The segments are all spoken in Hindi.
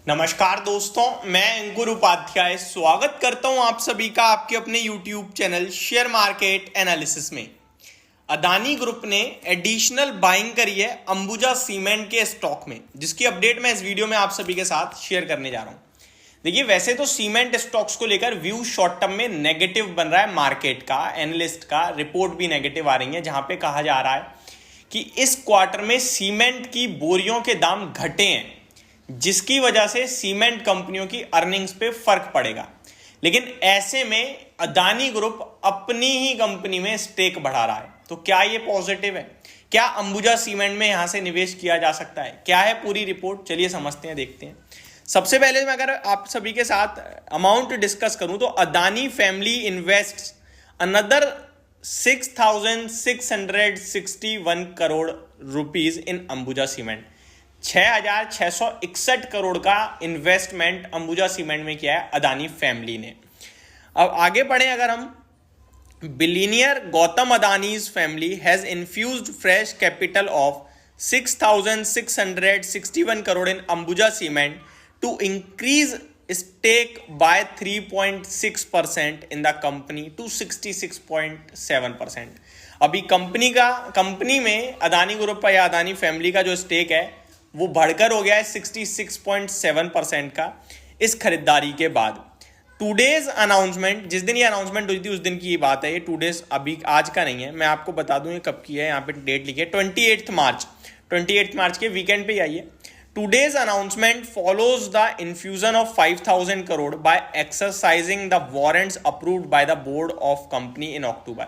नमस्कार दोस्तों, मैं अंकुर उपाध्याय स्वागत करता हूं आप सभी का आपके अपने YouTube channel share market analysis में। अदानी ग्रुप ने एडिशनल बाइंग करी है अंबुजा सीमेंट के स्टॉक में, जिसकी अपडेट मैं इस वीडियो में आप सभी के साथ शेयर करने जा रहा हूं। देखिए, वैसे तो सीमेंट स्टॉक्स को लेकर व्यू शॉर्ट टर्म में नेगेटिव बन रहा है मार्केट का, एनालिस्ट का रिपोर्ट भी नेगेटिव आ रही है, जहां पे कहा जा रहा है कि इस क्वार्टर में सीमेंट की बोरियों के दाम घटे हैं, जिसकी वजह से सीमेंट कंपनियों की अर्निंग्स पे फर्क पड़ेगा। लेकिन ऐसे में अदानी ग्रुप अपनी ही कंपनी में स्टेक बढ़ा रहा है, तो क्या ये पॉजिटिव है? क्या अंबुजा सीमेंट में यहां से निवेश किया जा सकता है? क्या है पूरी रिपोर्ट, चलिए समझते हैं, देखते हैं। सबसे पहले मैं अगर आप सभी के साथ अमाउंट डिस्कस करूं तो Adani family invest another 6,661 crore rupees in Ambuja cement. 6,661 crore का इन्वेस्टमेंट अंबुजा सीमेंट में किया है अदानी फैमिली ने। अब आगे बढ़े अगर हम, billionaire Gautam Adani's family has infused fresh capital of 6,661 crore in Ambuja cement to increase stake by 3.6% in the company to 66.7%। अभी कंपनी में अदानी ग्रुप या अदानी फैमिली का जो स्टेक है वो बढ़कर हो गया है 66.7% का इस खरीदारी के बाद। टूडेज अनाउंसमेंट, जिस दिन ये अनाउंसमेंट हुई थी उस दिन की ये बात है, ये टूडेज अभी आज का नहीं है, मैं आपको बता दूं ये कब की है। यहाँ पे डेट लिखी है 28 मार्च के वीकेंड पे आई है। Today's announcement follows the infusion of 5,000 crore by exercising the warrants approved by the board of company in October.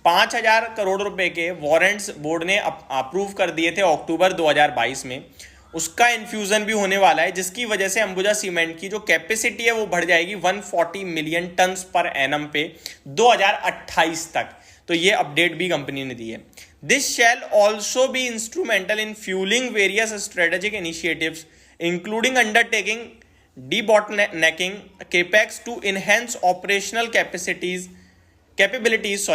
5,000 crore रुपए के वारंट्स बोर्ड ने अप्रूव कर दिए थे अक्टूबर 2022 में, उसका इन्फ्यूजन भी होने वाला है, जिसकी वजह से अंबुजा सीमेंट की जो कैपेसिटी है वो बढ़ जाएगी 140 मिलियन टन्स पर एनम पे 2028 तक। तो ये अपडेट भी कंपनी ने दी है। This shall also be instrumental in fuelling various strategic initiatives including undertaking debottlenecking capex to enhance operational capabilities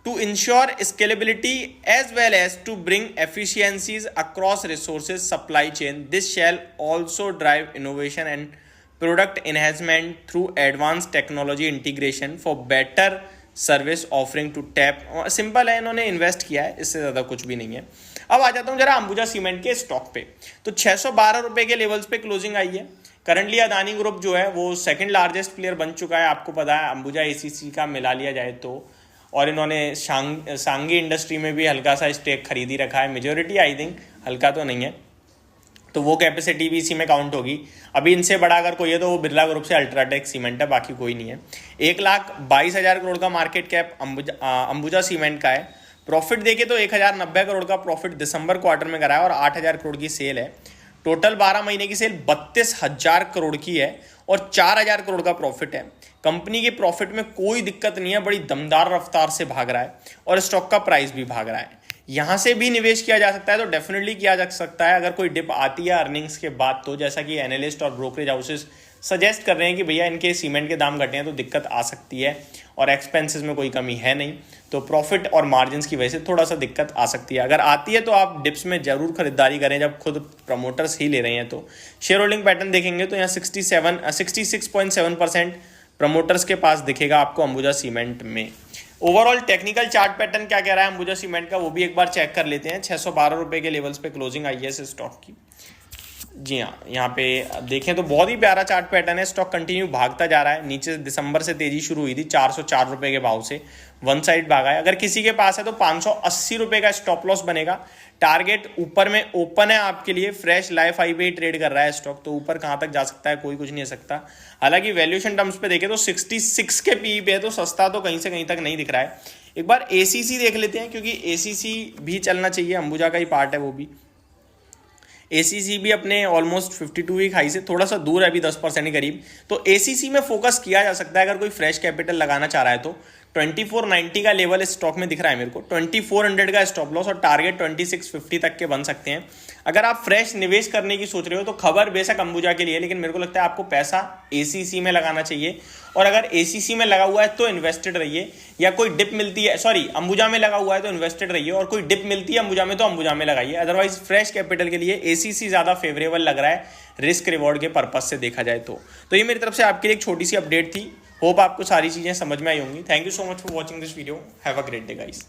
to ensure scalability as well as to bring efficiencies across resources supply chain. This shall also drive innovation and product enhancement through advanced technology integration for better service offering to tap. Simple है, इन्होंने इन्वेस्ट किया है, इससे ज़्यादा कुछ भी नहीं है। अब आ जाता हूँ जरा अंबुजा सीमेंट के स्टॉक पे। तो 612 रुपए के लेवल्स पे क्लोजिंग आई है। करंटली अदानी ग्रुप जो है वो सेकंड लार्जेस्ट प्लेयर बन चुका है, आपको पता है। अंबुजा एसीसी का मिला लिया जाए तो, और इन्होंने सांगी इंडस्ट्री में भी हल्का सा स्टेक खरीदी रखा है, मेजोरिटी आई थिंक, हल्का तो नहीं है, तो वो कैपेसिटी भी इसी में काउंट होगी। अभी इनसे बड़ा अगर कोई है तो वो बिरला ग्रुप से अल्ट्राटेक सीमेंट है, बाकी कोई नहीं है। 1,22,000 करोड़ का मार्केट कैप अंबुजा सीमेंट का है। प्रॉफिट देखे तो 1,090 करोड़ का प्रॉफिट दिसंबर क्वार्टर में करा है और 8,000 करोड़ की सेल है। टोटल 12 महीने की सेल 32,000 करोड़ की है और 4,000 करोड़ का प्रॉफिट है। कंपनी के प्रॉफिट में कोई दिक्कत नहीं है, बड़ी दमदार रफ्तार से भाग रहा है और स्टॉक का प्राइस भी भाग रहा है। यहाँ से भी निवेश किया जा सकता है, तो डेफिनेटली किया जा सकता है अगर कोई डिप आती है अर्निंग्स के बाद, तो जैसा कि एनालिस्ट और ब्रोकरेज हाउसेस सजेस्ट कर रहे हैं कि भैया इनके सीमेंट के दाम घटे हैं तो दिक्कत आ सकती है और एक्सपेंसेस में कोई कमी है नहीं, तो प्रॉफिट और मार्जिन की वजह से थोड़ा सा दिक्कत आ सकती है। अगर आती है तो आप डिप्स में जरूर खरीदारी करें, जब खुद प्रमोटर्स ही ले रहे हैं। तो शेयर होल्डिंग पैटर्न देखेंगे तो यहाँ 66.7% प्रमोटर्स के पास दिखेगा आपको अंबुजा सीमेंट में। ओवरऑल टेक्निकल चार्ट पैटर्न क्या कह रहा है अंबुजा सीमेंट का, वो भी एक बार चेक कर लेते हैं। 612 रुपए के लेवल्स पे क्लोजिंग आई है इस स्टॉक की। जी हाँ, यहाँ पे देखें तो बहुत ही प्यारा चार्ट पैटर्न है। स्टॉक कंटिन्यू भागता जा रहा है, नीचे दिसंबर से तेजी शुरू हुई थी 404 रुपए के भाव से, वन साइड भागा है। अगर किसी के पास है तो 580 रुपए का स्टॉप लॉस बनेगा। टारगेट ईपर में ओपन है आपके लिए, फ्रेश लाइफ हाई पे ट्रेड कर रहा है स्टॉक, तो ऊपर कहाँ तक जा सकता है कोई कुछ नहीं सकता। हालांकि वैल्यूएशन टर्म्स पे देखें तो 66 के पीई पे है, तो सस्ता तो कहीं से कहीं तक नहीं दिख रहा है। एक बार एसीसी देख लेते हैं, क्योंकि एसीसी भी चलना चाहिए, अंबुजा का ही पार्ट है वो भी। एसीसी भी अपने ऑलमोस्ट 52 वीक हाई से थोड़ा सा दूर है अभी, 10% के करीब। तो एसीसी में फोकस किया जा सकता है अगर कोई फ्रेश कैपिटल लगाना चाह रहा है तो। 2490 का लेवल इस स्टॉक में दिख रहा है मेरे को, 2400 का स्टॉप लॉस और टारगेट 2650 तक के बन सकते हैं। अगर आप फ्रेश निवेश करने की सोच रहे हो तो खबर बेशक अंबुजा के लिए, लेकिन मेरे को लगता है आपको पैसा एसीसी में लगाना चाहिए, और अगर एसीसी में लगा हुआ है तो इन्वेस्टेड रहिए, या कोई डिप मिलती है, सॉरी अंबुजा में लगा हुआ है तो इन्वेस्टेड रहिए, और कोई डिप मिलती है अंबुजा में तो अंबुजा में लगाइए। अदरवाइज फ्रेश कैपिटल के लिए एसीसी ज्यादा फेवरेबल लग रहा है रिस्क रिवॉर्ड के पर्पज से देखा जाए तो ये मेरी तरफ से आपके लिए एक छोटी सी अपडेट थी। होप आपको सारी चीजें समझ में आई होंगी। Thank you so much for watching this video. Have a great day guys.